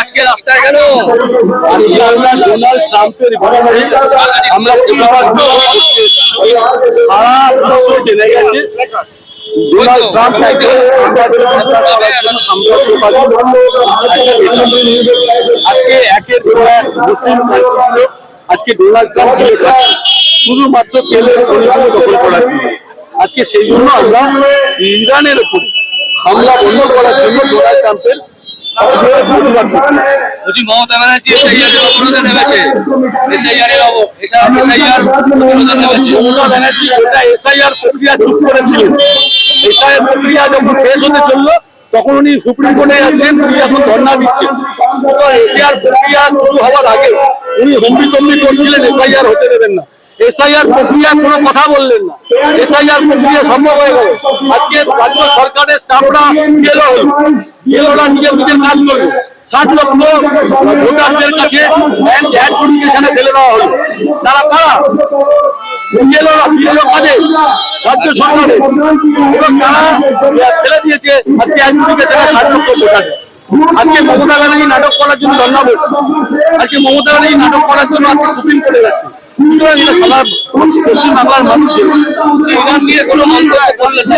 আজকে রাস্তায় কেন ডোনাল্ড ট্রাম্পের আমরা সারা বিশ্ব জেনে গেছে ডোনাল্ড ট্রাম্প আজকে একের পর এক মুসলিম কান্ট্রিগুলো আজকে ডোনাল্ড ট্রাম্প গিলে খাচ্ছে শুধুমাত্র তেলের খনিগুলো দখল করার জন্য। আজকে সেই জন্য আমরা ইরানের উপরে হামলা বন্ধ করার জন্য ডোনাল্ড ট্রাম্পের মমতা ব্যানার্জি অবরোধে নেমেছে। মমতা ব্যানার্জি গোটা এসআইআর প্রক্রিয়া চুপ করেছিলেন। এসআইআর প্রক্রিয়া যখন শেষ হতে চললো তখন উনি সুপ্রিম কোর্টে যাচ্ছেন, উনি এখন ধর্ণা দিচ্ছেন। এসআইআর প্রক্রিয়া শুরু হওয়ার আগে উনি হম্বি তম্বি করছিলেন এসআইআর হতে দেবেন না। এসআইআর প্রক্রিয়া কোনো কথা বললেন না। এসআইআর প্রক্রিয়া সম্ভব হয়ে গেল। আজকে রাজ্য সরকারের স্টাফরা এলোরা নিজের কাজ করবে। 60 লক্ষ ভোটারদের কাছে অ্যাডজুডিকেশনে ফেলে দেওয়া হলো। তারা কারা? রাজ্য সরকারের এবং তারা ফেলে দিয়েছে আজকে অ্যাডজুডিকেশনে 60 লক্ষ ভোটার। আজকে মমতা ব্যানার্জি নাটক করার জন্য ধর্ণা বসছে। আজকে মমতা ব্যানার্জি নাটক করার জন্য আজকে সুপ্রিম কোর্টে যাচ্ছে। পশ্চিম বাংলার মানুষ ইরান নিয়ে কোনো মন্তব্য করলেন না।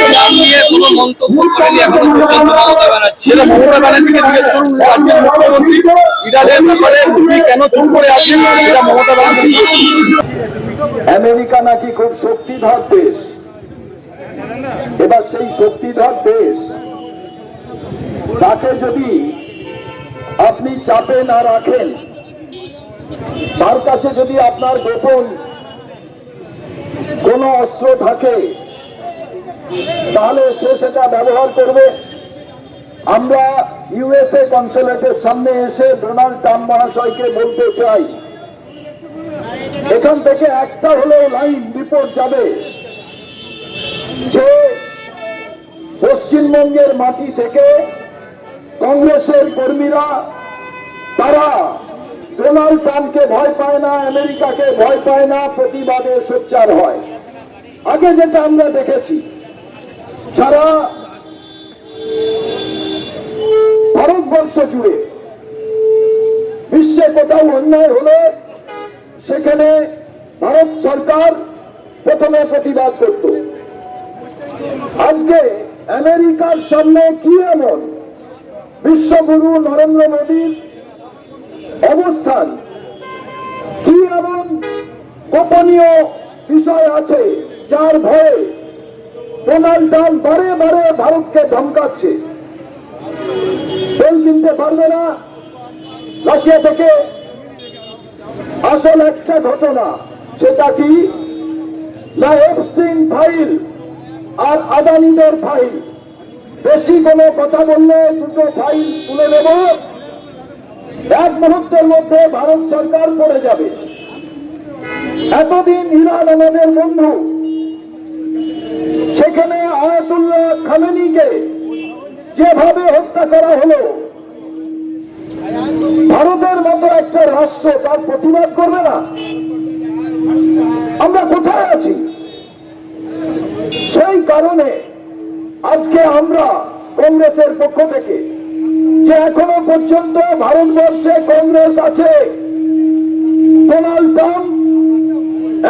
ইরান নিয়ে কোনো মন্তব্য করেনি এখনো পর্যন্ত মমতা ব্যানার্জি। সেটা মমতা ব্যানার্জিকে রাজ্যের মুখ্যমন্ত্রী ইরানের ব্যাপারে কেন চুপ করে আছেন এটা মমতা ব্যানার্জি। আমেরিকা নাকি খুব শক্তিধর দেশ। এবার সেই শক্তিধর দেশ তাকে যদি আপনি চাপে না রাখেন, তার কাছে যদি আপনার গোপন কোন অস্ত্র থাকে তাহলে সে সেটা ব্যবহার করবে। আমরা ইউএসএ কনসুলেটের সামনে এসে ডোনাল্ড ট্রাম্প মহাশয়কে বলতে চাই, এখান থেকে একটা হলেও লাইন রিপোর্ট যাবে যে পশ্চিমবঙ্গের মাটি থেকে কংগ্রেসের কর্মীরা তারা ডোনাল্ড ট্রাম্পকে ভয় পায় না, আমেরিকাকে ভয় পায় না, প্রতিবাদে সোচ্চার হয়। আগে যেটা আমরা দেখেছি সারা ভারতবর্ষ জুড়ে বিশ্বে কোথাও অন্যায় হলে সেখানে ভারত সরকার প্রথমে প্রতিবাদ করত। আজকে আমেরিকার সামনে কি এমন বিশ্বগুরু নরেন্দ্র মোদীর অবস্থান, কি এমন গোপনীয় বিষয় আছে যার ভয়ে ডোনাল্ড ট্রাম্প বারে বারে ভারতকে ধমকাচ্ছে? তেল কিনতে পারবে না রাশিয়া থেকে। আসল একটা ঘটনা, সেটা কি না এপস্টিন ফাইল আর আদানিদের ফাইল। বেশি কোনো কথা বললে দুটো ফাইল তুলে দেব, এক মুহূর্তের মধ্যে ভারত সরকার পড়ে যাবে। এতদিন ইরান আমাদের বন্ধু, সেখানে আয়াতুল্লাহ খামেনিকে যেভাবে হত্যা করা হলো, ভারতের মতো একটা রাষ্ট্র তার প্রতিবাদ করবে না? আমরা কোথায় আছি? সেই কারণে আজকে আমরা কংগ্রেসের পক্ষ থেকে, যে এখনো পর্যন্ত ভারতবর্ষে কংগ্রেস আছে, ডোনাল্ড ট্রাম্প,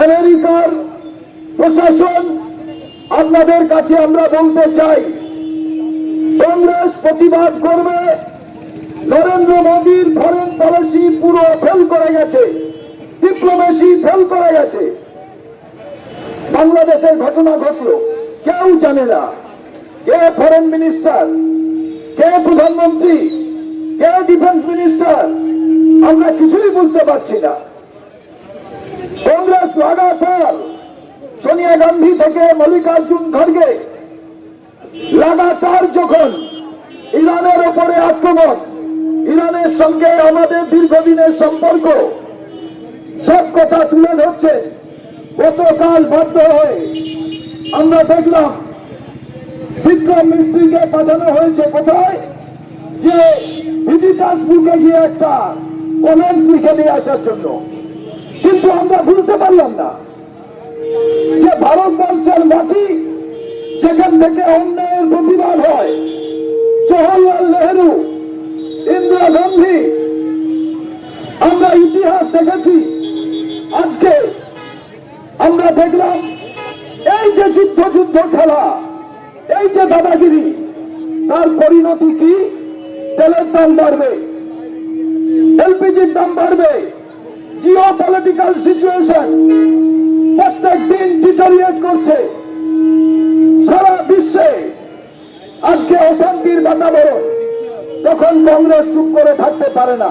আমেরিকার প্রশাসন, আপনাদের কাছে আমরা বলতে চাই, কংগ্রেস প্রতিবাদ করবে। নরেন্দ্র মোদীর ফরেন পলিসি পুরো ফেল করে গেছে, ডিপ্লোমেসি ফেল করে গেছে। বাংলাদেশের ঘটনা ঘটলো, কেউ জানে না কে ফরেন মিনিস্টার, কে প্রধানমন্ত্রী, কে ডিফেন্স মিনিস্টার, আমরা কিছুই বুঝতে পারছি না। কংগ্রেস লাগাতার সোনিয়া গান্ধী থেকে মল্লিকার্জুন খড়গে লাগাতার যখন ইরানের উপরে আক্রমণ, ইরানের সঙ্গে আমাদের দীর্ঘদিনের সম্পর্ক, সব কথা তুলে ধরছে। গতকাল বাধ্য হয়ে আমরা দেখলাম বিক্রম মিস্ত্রিকে পাঠানো হয়েছে কোথায়, যে ভিজিটার্স বুকে গিয়ে একটা কমেন্টস লিখে দিয়ে আসার জন্য। কিন্তু আমরা বুঝতে পারলাম না যে ভারতবর্ষের মাটি, যেখান থেকে অন্যায়ের প্রতিবাদ হয়, জওহরলাল নেহেরু, ইন্দিরা গান্ধী, আমরা ইতিহাস দেখেছি। আজকে আমরা দেখলাম এই যে যুদ্ধ খেলা, এই যে দাদাগিরি, তার পরিণতি কি? তেলের দাম বাড়বে, এলপিজির দাম বাড়বে, জিও পলিটিক্যাল সিচুয়েশন প্রত্যেক দিন ডিটোরিয়েট করছে সারা বিশ্বে। আজকে অশান্তির বাতাবরণ, তখন কংগ্রেস চুপ করে থাকতে পারে না।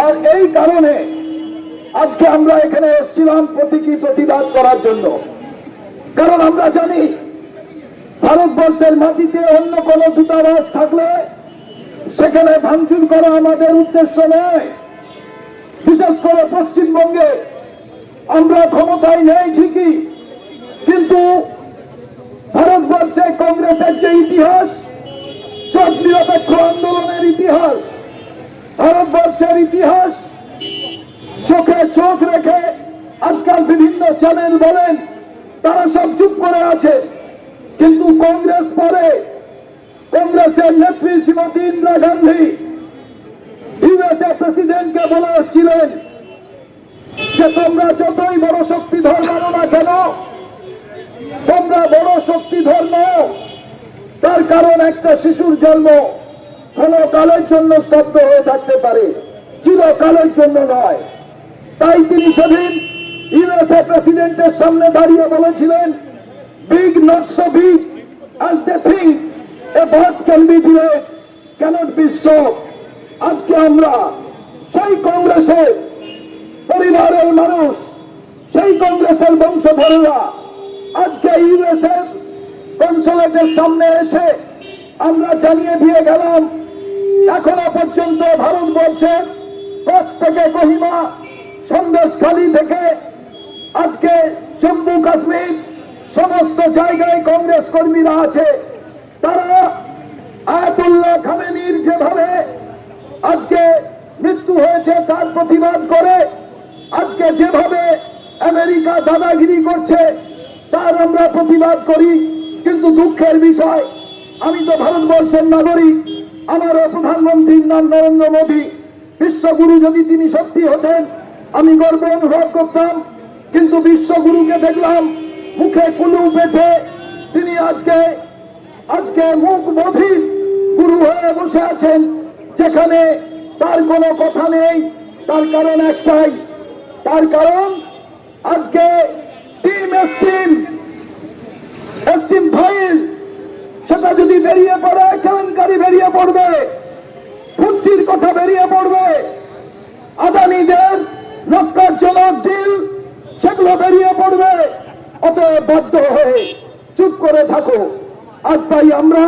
আর এই কারণে আজকে আমরা এখানে এসেছিলাম প্রতীকী প্রতিবাদ করার জন্য। কারণ আমরা জানি ভারতবর্ষের মাটিতে অন্য কোন দূতাবাস থাকলে সেখানে ভাঙচুর করা আমাদের উদ্দেশ্য নয়। বিশেষ করে পশ্চিমবঙ্গে আমরা ক্ষমতায় নেই ঠিকই, কিন্তু ভারতবর্ষে কংগ্রেসের যে ইতিহাস, জোট নিরপেক্ষ আন্দোলনের ইতিহাস, ভারতবর্ষের ইতিহাস চোখে চোখ রেখে আজকাল বিভিন্ন চ্যানেল বলেন তারা সব চুপ করে আছে। কিন্তু কংগ্রেস পরে, কংগ্রেসের নেত্রী শ্রীমতী ইন্দিরা গান্ধী ইউএসএ প্রেসিডেন্টকে বলে এসেছিলেন যে তোমরা যতই বড় শক্তিধর মানো না কেন, তোমরা বড় শক্তিধর নও, তার কারণ একটা শিশুর জন্ম ক্ষণকালের জন্য স্তব্ধ হয়ে থাকতে পারে, চিরকালের জন্য নয়। তাই তিনি সেদিন ইউএসএ প্রেসিডেন্টের সামনে দাঁড়িয়ে বলেছিলেন, big not so big as they think, a bird can be delayed, cannot be stopped. আজকে আমরা সেই কংগ্রেসের পরিবারের মানুষ, সেই কংগ্রেসের বংশধরেরা আজকে ইউএসএ কনসুলেটের সামনে এসে আমরা জানিয়ে দিয়ে গেলাম, এখনো পর্যন্ত ভারতবর্ষের কচ্ছ থেকে কোহিমা, সন্দেশখালী থেকে আজকে জম্মু কাশ্মীর সমস্ত জায়গায় কংগ্রেস কর্মীরা আছে। তারা আয়াতুল্লাহ খামেনির যেভাবে আজকে মৃত্যু হয়েছে তার প্রতিবাদ করে, আজকে যেভাবে আমেরিকা দাদাগিরি করছে তার আমরা প্রতিবাদ করি। কিন্তু দুঃখের বিষয়, আমি তো ভারতবর্ষের নাগরিক, আমারও প্রধানমন্ত্রীর নাম নরেন্দ্র মোদী। বিশ্বগুরু যদি তিনি সত্যি হতেন আমি গর্ব অনুভব করতাম, কিন্তু বিশ্বগুরুকে দেখলাম মুখে কুলু বেঁধে তিনি আজকে মুখ বধির গুরু হয়ে বসে আছেন, যেখানে তার কোনো কথা নেই। তার কারণ একটাই, তার কারণ আজকে টিম এস্টিম ফাইল সেটা যদি বেরিয়ে পড়ে, কেলেঙ্কারি বেরিয়ে পড়বে, ফুর্তির কথা বেরিয়ে পড়বে, আদানিদের নক্কারজনক ডিল সেগুলো বেরিয়ে পড়বে। অতএব বাধ্য হয়ে চুপ করে থাকো। আজ তাই আমরা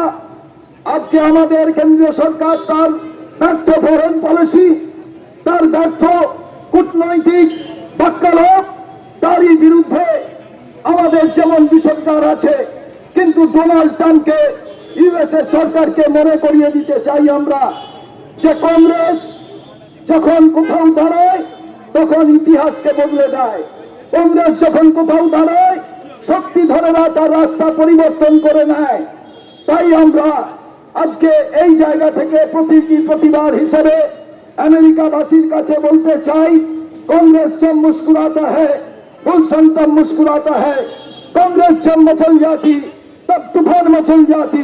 আজকে আমাদের কেন্দ্রীয় সরকার তার ব্যর্থ ফরেন পলিসি, তার ব্যর্থ কূটনৈতিক বাক্যালাপ, তারই বিরুদ্ধে আমাদের যেমন বিষোদ্গার আছে, কিন্তু ডোনাল্ড ট্রাম্পকে ইউএসএ সরকারকে মনে করিয়ে দিতে চাই আমরা যে কংগ্রেস যখন কোথাও দাঁড়ায় তখন ইতিহাসকে বদলে দেয়। কংগ্রেস যখন কোথাও দাঁড়ায় শক্তিধরেরা তার রাস্তা পরিবর্তন করে নেয়। তাই আমরা আজকে এই জায়গা থেকে প্রতীকী প্রতিবাদ হিসেবে আমেরিকাবাসীর কাছে বলতে চাই, कांग्रेस जब मुस्कुराता है गुलशन तब मुस्कुराता है। कांग्रेस जब मचल जाती तब तूफान मचल जाती।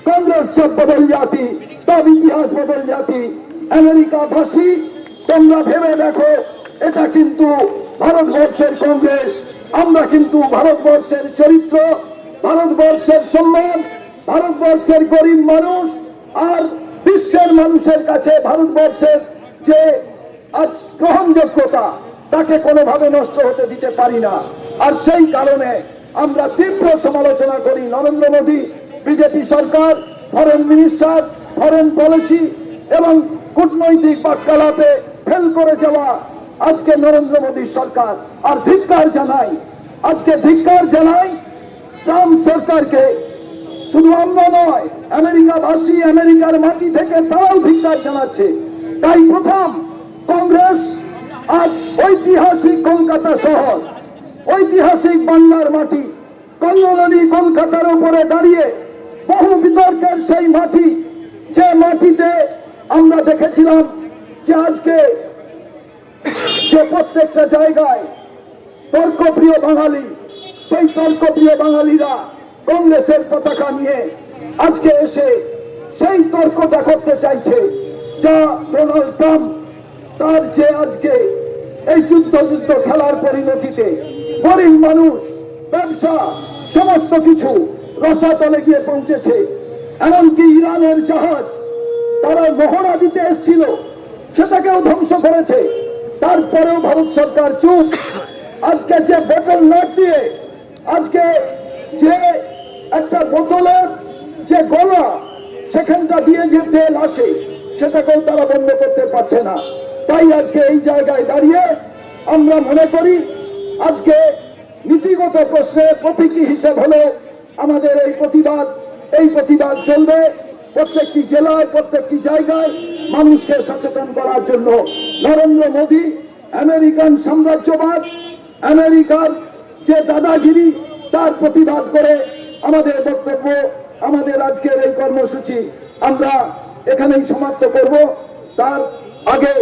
कांग्रेस जब बदल जाती तब इतिहास बदल जाती। আমেরিকাবাসী তোমরা ভেবে দেখো, এটা কিন্তু ভারতবর্ষের কংগ্রেস। আমরা কিন্তু ভারতবর্ষের চরিত্র, ভারতবর্ষের সম্মান, ভারতবর্ষের গরিব মানুষ আর বিশ্বের মানুষের কাছে ভারতবর্ষের যে আজ গ্রহণযোগ্যতা তাকে কোনোভাবে নষ্ট হতে দিতে পারি না। আর সেই কারণে আমরা তীব্র সমালোচনা করি নরেন্দ্র মোদী, বিজেপি সরকার ফরেন মিনিস্টার, ফরেন পলিসি এবং কূটনৈতিক বাক্যালাপে ফেল করে যাওয়া আজকে নরেন্দ্র মোদীর সরকার। আর ধিক্কার জানাই, আজকে ধিক্কার জানাই ট্রাম্প সরকারকে। শুধু আমরা নয়, আমেরিকাবাসী, আমেরিকার মাটি থেকে তারাও ধিক্কার জানাচ্ছে। তাই প্রথম কংগ্রেস আজ ঐতিহাসিক কলকাতা শহর, ঐতিহাসিক বাংলার মাটি, কল্লোলী কলকাতার উপরে দাঁড়িয়ে বহু বিতর্কের সেই মাটি, যে মাটিতে আমরা দেখেছিলাম যে আজকে যে প্রত্যেকটা জায়গায় তর্কপ্রিয় বাঙালি, সেই তর্কপ্রিয় বাঙালিরা কংগ্রেসের পতাকা নিয়ে আজকে এসে সেই তর্কটা করতে চাইছে, যা ডোনাল্ড ট্রাম্প তার যে আজকে এই যুদ্ধ খেলার পরিণতিতে গরিব মানুষ, ব্যবসা, সমস্ত কিছু রসাতলে গিয়ে পৌঁছেছে। এমনকি ইরানের জাহাজ তারা মহড়া দিতে এসেছিল, সেটাকেও ধ্বংস করেছে। তারপরেও ভারত সরকার চুপ। আজকে যে বোতল নাট দিয়ে, আজকে যে একটা বোতলের যে গলা সেখানটা দিয়ে যে তেল আসে, সেটাকেও তারা বন্ধ করতে পারছে না। তাই আজকে এই জায়গায় দাঁড়িয়ে আমরা মনে করি আজকে নীতিগত প্রশ্নের প্রতীকী হিসেব হলো আমাদের এই প্রতিবাদ চলবে প্রত্যেকটি জেলায়, প্রত্যেকটি জায়গায় মানুষকে সচেতন করার জন্য। নরেন্দ্র মোদী আমেরিকান সাম্রাজ্যবাদ, আমেরিকার যে দাদাগিরি, তার প্রতিবাদ করে আমাদের বক্তব্য, আমাদের আজকের এই কর্মসূচি আমরা এখানেই সমাপ্ত করব। তার আগে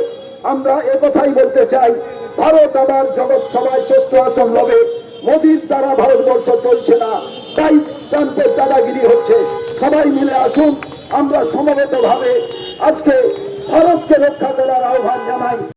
আমরা একথাই বলতে চাই, ভারত আবার জগৎ সভায় 6ষ্ঠ আসন লবে। মোদীর দ্বারা ভারতবর্ষ চলছে না, তাই ট্রাম্পের দাদাগিরি হচ্ছে। সবাই মিলে আসুন, আমরা সমবেতভাবে আজকে ভারতকে রক্ষা করার আহ্বান জানাই।